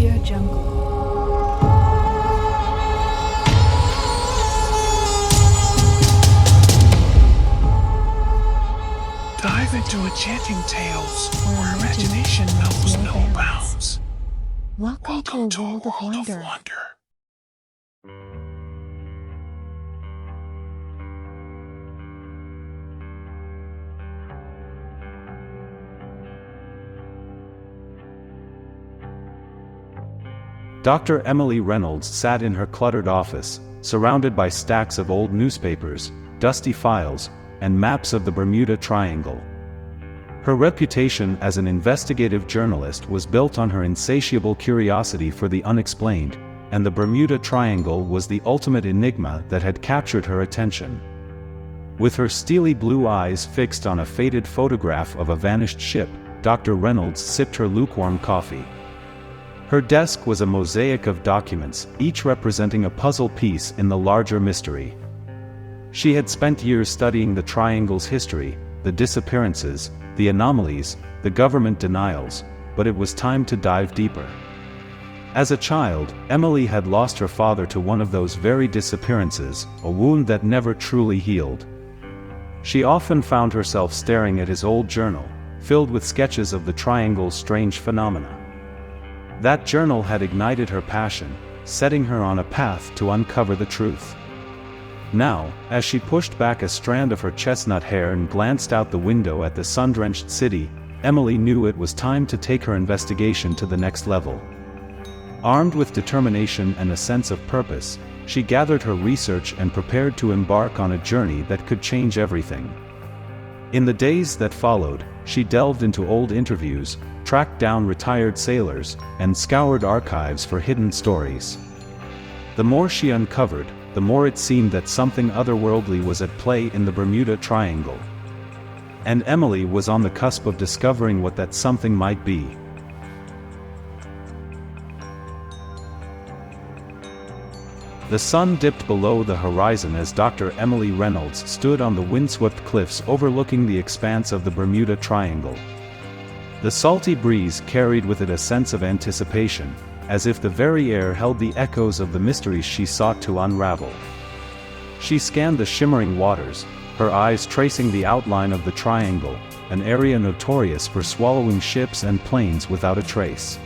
Jungle. Dive into enchanting tales where imagination knows no bounds. Welcome to a world of wonder. Dr. Emily Reynolds sat in her cluttered office, surrounded by stacks of old newspapers, dusty files, and maps of the Bermuda Triangle. Her reputation as an investigative journalist was built on her insatiable curiosity for the unexplained, and the Bermuda Triangle was the ultimate enigma that had captured her attention. With her steely blue eyes fixed on a faded photograph of a vanished ship, Dr. Reynolds sipped her lukewarm coffee. Her desk was a mosaic of documents, each representing a puzzle piece in the larger mystery. She had spent years studying the Triangle's history, the disappearances, the anomalies, the government denials, but it was time to dive deeper. As a child, Emily had lost her father to one of those very disappearances, a wound that never truly healed. She often found herself staring at his old journal, filled with sketches of the Triangle's strange phenomena. That journal had ignited her passion, setting her on a path to uncover the truth. Now, as she pushed back a strand of her chestnut hair and glanced out the window at the sun-drenched city, Emily knew it was time to take her investigation to the next level. Armed with determination and a sense of purpose, she gathered her research and prepared to embark on a journey that could change everything. In the days that followed, she delved into old interviews, tracked down retired sailors, and scoured archives for hidden stories. The more she uncovered, the more it seemed that something otherworldly was at play in the Bermuda Triangle. And Emily was on the cusp of discovering what that something might be. The sun dipped below the horizon as Dr. Emily Reynolds stood on the windswept cliffs overlooking the expanse of the Bermuda Triangle. The salty breeze carried with it a sense of anticipation, as if the very air held the echoes of the mysteries she sought to unravel. She scanned the shimmering waters, her eyes tracing the outline of the triangle, an area notorious for swallowing ships and planes without a trace.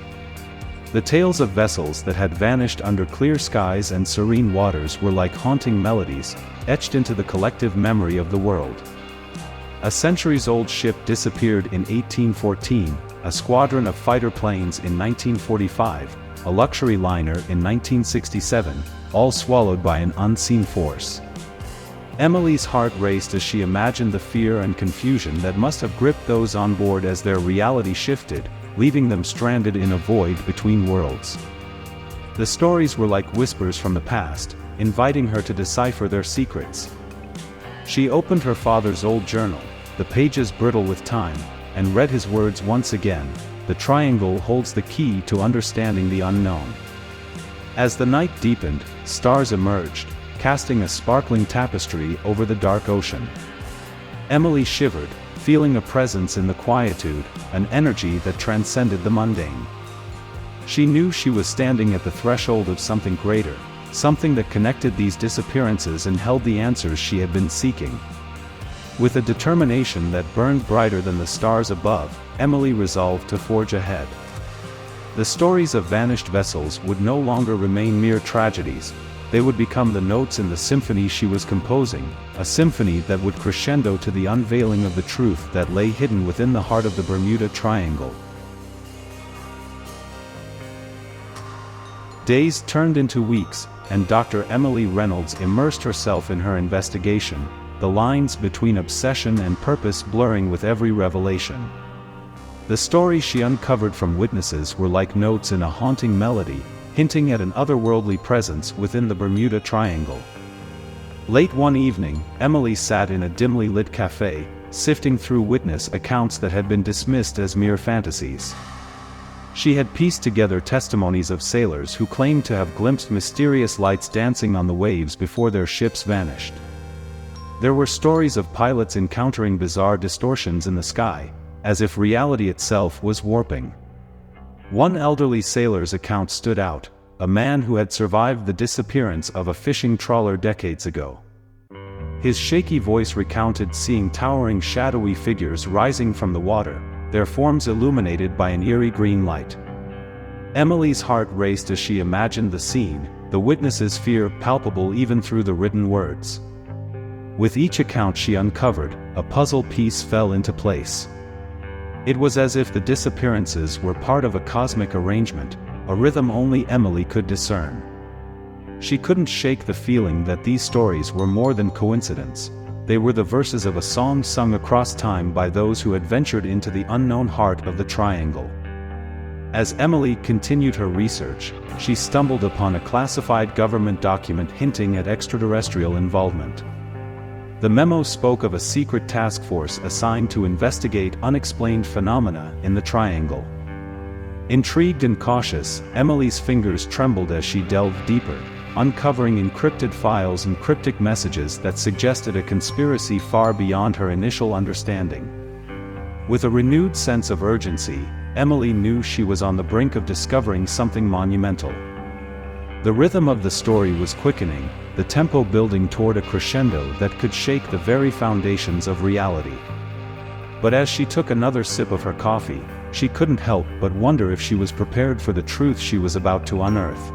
The tales of vessels that had vanished under clear skies and serene waters were like haunting melodies, etched into the collective memory of the world. A centuries-old ship disappeared in 1814, a squadron of fighter planes in 1945, a luxury liner in 1967, all swallowed by an unseen force. Emily's heart raced as she imagined the fear and confusion that must have gripped those on board as their reality shifted, leaving them stranded in a void between worlds. The stories were like whispers from the past, inviting her to decipher their secrets. She opened her father's old journal, the pages brittle with time, and read his words once again: "The Triangle holds the key to understanding the unknown." As the night deepened, stars emerged, casting a sparkling tapestry over the dark ocean. Emily shivered, feeling a presence in the quietude, an energy that transcended the mundane. She knew she was standing at the threshold of something greater, something that connected these disappearances and held the answers she had been seeking. With a determination that burned brighter than the stars above, Emily resolved to forge ahead. The stories of vanished vessels would no longer remain mere tragedies. They would become the notes in the symphony she was composing, a symphony that would crescendo to the unveiling of the truth that lay hidden within the heart of the Bermuda Triangle. Days turned into weeks, and Dr. Emily Reynolds immersed herself in her investigation, the lines between obsession and purpose blurring with every revelation. The stories she uncovered from witnesses were like notes in a haunting melody, hinting at an otherworldly presence within the Bermuda Triangle. Late one evening, Emily sat in a dimly lit cafe, sifting through witness accounts that had been dismissed as mere fantasies. She had pieced together testimonies of sailors who claimed to have glimpsed mysterious lights dancing on the waves before their ships vanished. There were stories of pilots encountering bizarre distortions in the sky, as if reality itself was warping. One elderly sailor's account stood out, a man who had survived the disappearance of a fishing trawler decades ago. His shaky voice recounted seeing towering shadowy figures rising from the water, their forms illuminated by an eerie green light. Emily's heart raced as she imagined the scene, the witness's fear palpable even through the written words. With each account she uncovered, a puzzle piece fell into place. It was as if the disappearances were part of a cosmic arrangement, a rhythm only Emily could discern. She couldn't shake the feeling that these stories were more than coincidence. They were the verses of a song sung across time by those who had ventured into the unknown heart of the triangle. As Emily continued her research, she stumbled upon a classified government document hinting at extraterrestrial involvement. The memo spoke of a secret task force assigned to investigate unexplained phenomena in the triangle. Intrigued and cautious, Emily's fingers trembled as she delved deeper, uncovering encrypted files and cryptic messages that suggested a conspiracy far beyond her initial understanding. With a renewed sense of urgency, Emily knew she was on the brink of discovering something monumental. The rhythm of the story was quickening, the tempo building toward a crescendo that could shake the very foundations of reality. But as she took another sip of her coffee, she couldn't help but wonder if she was prepared for the truth she was about to unearth.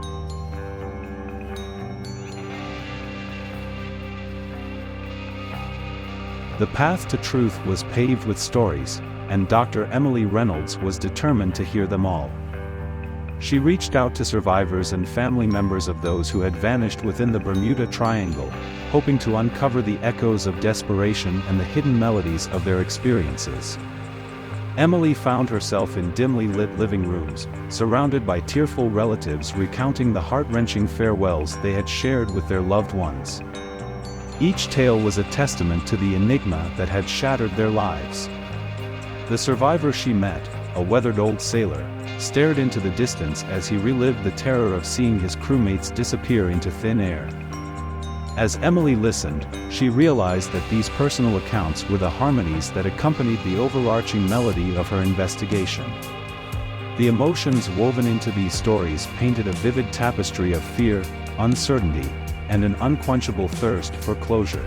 The path to truth was paved with stories, and Dr. Emily Reynolds was determined to hear them all. She reached out to survivors and family members of those who had vanished within the Bermuda Triangle, hoping to uncover the echoes of desperation and the hidden melodies of their experiences. Emily found herself in dimly lit living rooms, surrounded by tearful relatives recounting the heart-wrenching farewells they had shared with their loved ones. Each tale was a testament to the enigma that had shattered their lives. The survivor she met, a weathered old sailor, stared into the distance as he relived the terror of seeing his crewmates disappear into thin air. As Emily listened, she realized that these personal accounts were the harmonies that accompanied the overarching melody of her investigation. The emotions woven into these stories painted a vivid tapestry of fear, uncertainty, and an unquenchable thirst for closure.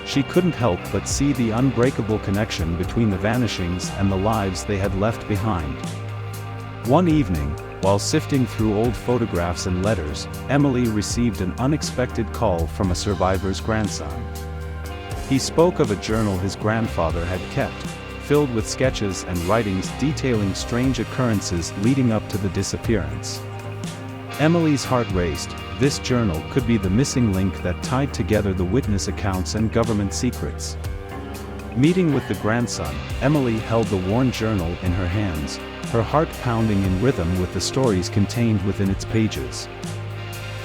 She couldn't help but see the unbreakable connection between the vanishings and the lives they had left behind. One evening, while sifting through old photographs and letters, Emily received an unexpected call from a survivor's grandson. He spoke of a journal his grandfather had kept, filled with sketches and writings detailing strange occurrences leading up to the disappearance. Emily's heart raced. This journal could be the missing link that tied together the witness accounts and government secrets. Meeting with the grandson, Emily held the worn journal in her hands, her heart pounding in rhythm with the stories contained within its pages.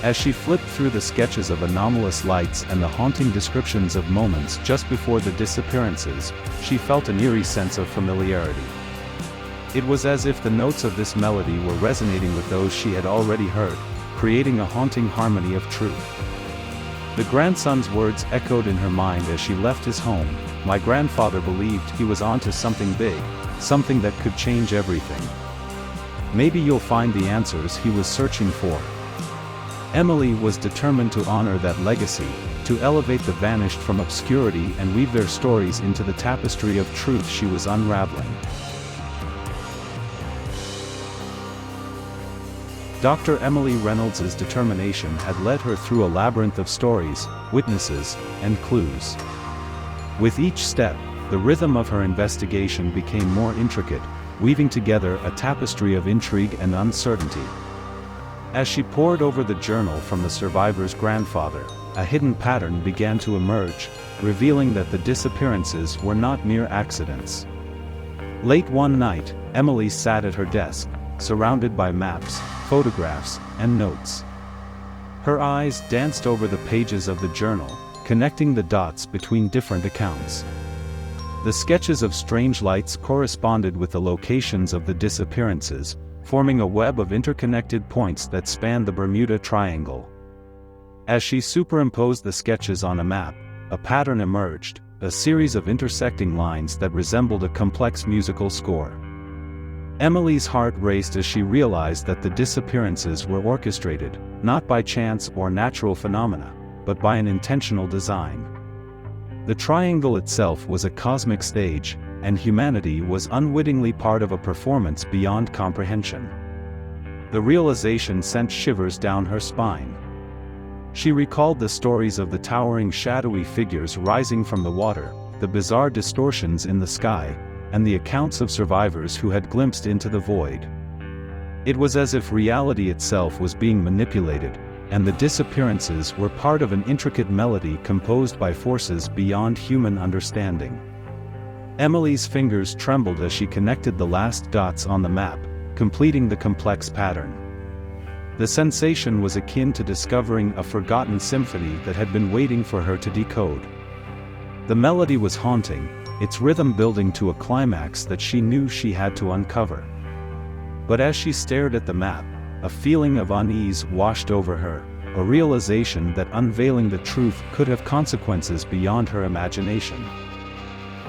As she flipped through the sketches of anomalous lights and the haunting descriptions of moments just before the disappearances, she felt an eerie sense of familiarity. It was as if the notes of this melody were resonating with those she had already heard, creating a haunting harmony of truth. The grandson's words echoed in her mind as she left his home. My grandfather believed he was onto something big, something that could change everything. Maybe you'll find the answers he was searching for. Emily was determined to honor that legacy, to elevate the vanished from obscurity and weave their stories into the tapestry of truth she was unraveling. Dr. Emily Reynolds' determination had led her through a labyrinth of stories, witnesses, and clues. With each step, the rhythm of her investigation became more intricate, weaving together a tapestry of intrigue and uncertainty. As she pored over the journal from the survivor's grandfather, a hidden pattern began to emerge, revealing that the disappearances were not mere accidents. Late one night, Emily sat at her desk, surrounded by maps, photographs, and notes. Her eyes danced over the pages of the journal, connecting the dots between different accounts. The sketches of strange lights corresponded with the locations of the disappearances, forming a web of interconnected points that spanned the Bermuda Triangle. As she superimposed the sketches on a map, a pattern emerged, a series of intersecting lines that resembled a complex musical score. Emily's heart raced as she realized that the disappearances were orchestrated, not by chance or natural phenomena, but by an intentional design. The triangle itself was a cosmic stage, and humanity was unwittingly part of a performance beyond comprehension. The realization sent shivers down her spine. She recalled the stories of the towering shadowy figures rising from the water, the bizarre distortions in the sky, and the accounts of survivors who had glimpsed into the void. It was as if reality itself was being manipulated, and the disappearances were part of an intricate melody composed by forces beyond human understanding. Emily's fingers trembled as she connected the last dots on the map, completing the complex pattern. The sensation was akin to discovering a forgotten symphony that had been waiting for her to decode. The melody was haunting, its rhythm building to a climax that she knew she had to uncover. But as she stared at the map, a feeling of unease washed over her, a realization that unveiling the truth could have consequences beyond her imagination.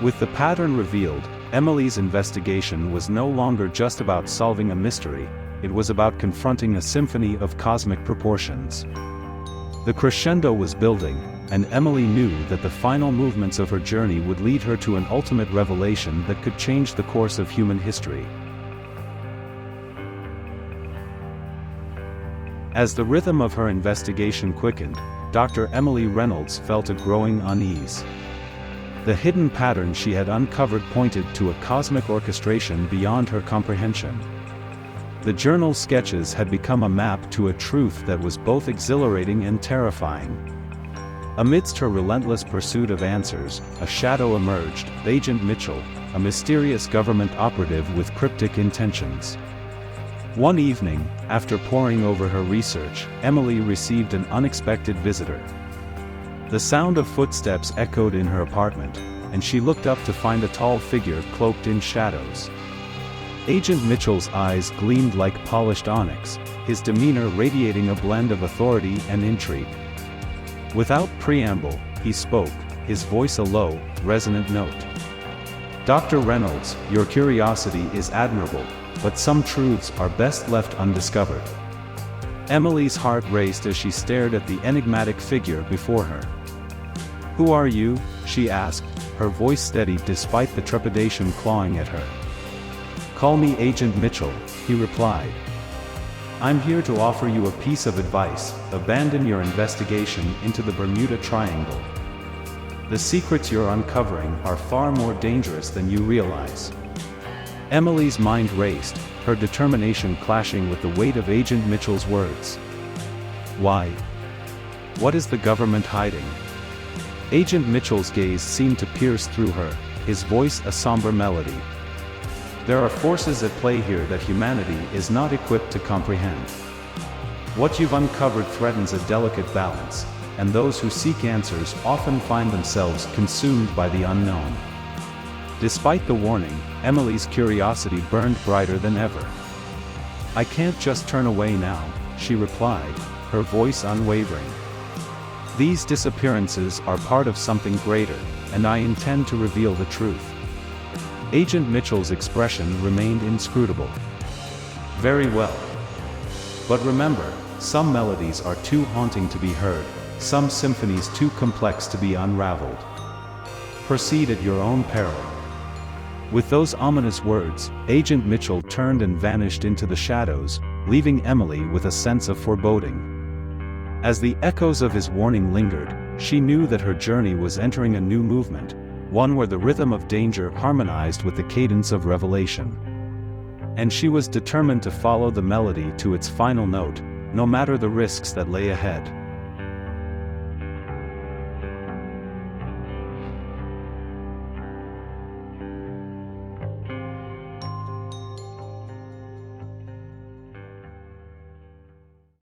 With the pattern revealed, Emily's investigation was no longer just about solving a mystery, it was about confronting a symphony of cosmic proportions. The crescendo was building, and Emily knew that the final movements of her journey would lead her to an ultimate revelation that could change the course of human history. As the rhythm of her investigation quickened, Dr. Emily Reynolds felt a growing unease. The hidden pattern she had uncovered pointed to a cosmic orchestration beyond her comprehension. The journal sketches had become a map to a truth that was both exhilarating and terrifying. Amidst her relentless pursuit of answers, a shadow emerged, Agent Mitchell, a mysterious government operative with cryptic intentions. One evening, after poring over her research, Emily received an unexpected visitor. The sound of footsteps echoed in her apartment, and she looked up to find a tall figure cloaked in shadows. Agent Mitchell's eyes gleamed like polished onyx, his demeanor radiating a blend of authority and intrigue. Without preamble, he spoke, his voice a low, resonant note. "Dr. Reynolds, your curiosity is admirable, but some truths are best left undiscovered." Emily's heart raced as she stared at the enigmatic figure before her. "Who are you?" she asked, her voice steady despite the trepidation clawing at her. "Call me Agent Mitchell," he replied. "I'm here to offer you a piece of advice: abandon your investigation into the Bermuda Triangle. The secrets you're uncovering are far more dangerous than you realize." Emily's mind raced, her determination clashing with the weight of Agent Mitchell's words. "Why? What is the government hiding?" Agent Mitchell's gaze seemed to pierce through her, his voice a somber melody. "There are forces at play here that humanity is not equipped to comprehend. What you've uncovered threatens a delicate balance, and those who seek answers often find themselves consumed by the unknown." Despite the warning, Emily's curiosity burned brighter than ever. "I can't just turn away now," she replied, her voice unwavering. "These disappearances are part of something greater, and I intend to reveal the truth." Agent Mitchell's expression remained inscrutable. "Very well. But remember, some melodies are too haunting to be heard, some symphonies too complex to be unraveled. Proceed at your own peril." With those ominous words, Agent Mitchell turned and vanished into the shadows, leaving Emily with a sense of foreboding. As the echoes of his warning lingered, she knew that her journey was entering a new movement, one where the rhythm of danger harmonized with the cadence of revelation. And she was determined to follow the melody to its final note, no matter the risks that lay ahead.